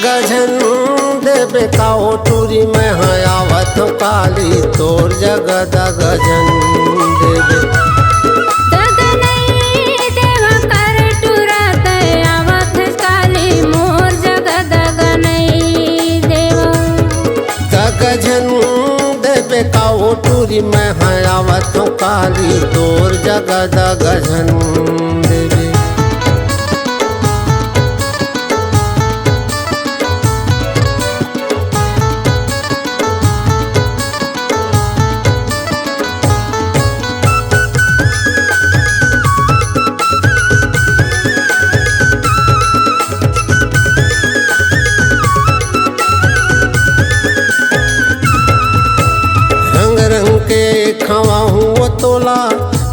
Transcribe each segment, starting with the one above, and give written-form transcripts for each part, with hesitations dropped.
गजन देवे काओ टूरी में आवत काली तोर जगद गजन देवे देवा कर टूरा आवत काली मोर जगद गनई देवा गजन देवे काओ टूरी में आवत काली तोर जगद गजन देवे खवाहूँ वो तोला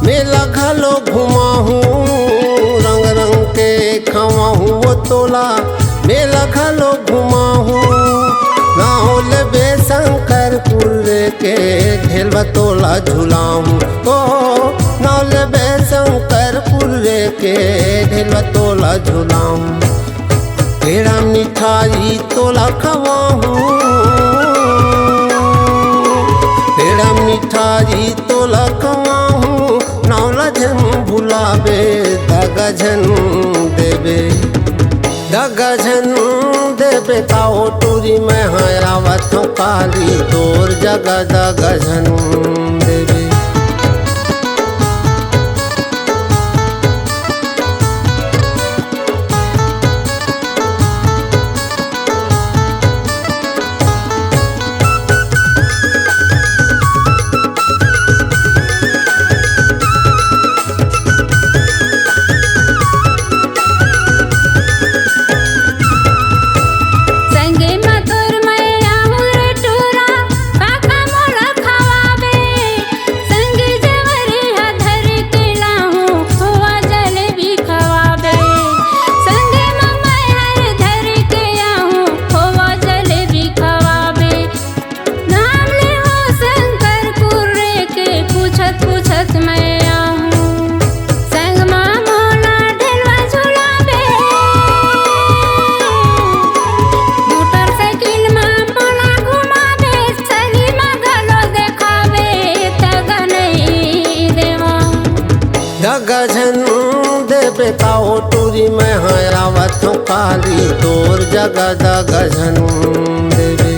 मेला घलो घुमाहूँ रंग रंग के खवाहूँ वो तोला मेला घलो घुमाहूँ नाहोल बेशंकरपुर के ढेलवा तोला झुलाहूँ ओ नाहोल बेशंकरपुर के ढेलवा तोला झुलाहूँ पेड़ा मिठाई तोला खवाहूँ पेड़ा मिठाई तोला खवाहूँ नौला झन भुलावे दगजन देवे दगजन देवे काओ टूरी में आवत काली तोर जगद गजन देवे गजन देवे काओ टूरी में आवत काली तोर जगद गजन देवे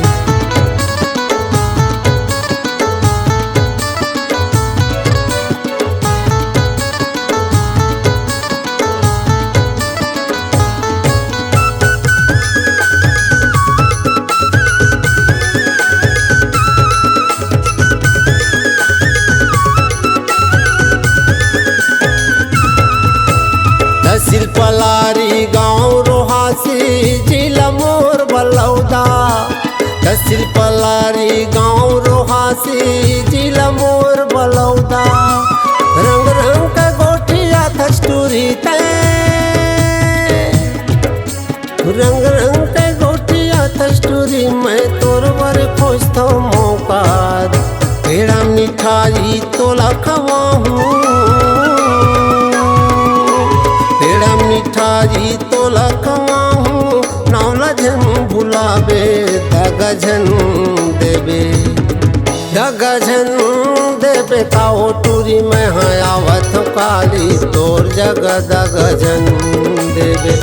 तहसील पलारी गाँव रोहासी जिला मोर बलौदा तहसील पलारी गाँव रोहासी जिला मोर बलौदा रंग रंग का गोठिया थस्टूरी रंग रंग के गोठिया थस्टूरी मैं तोर बर खोजता मौका पेड़ा मिठाई तोला खवाहूँ पेड़ा मिठाई तोला खवाहूँ नौला झन भुलावे दगजन देवे दगजन देवे काओ टूरी में आवत काली तोर जगद गजन देवे।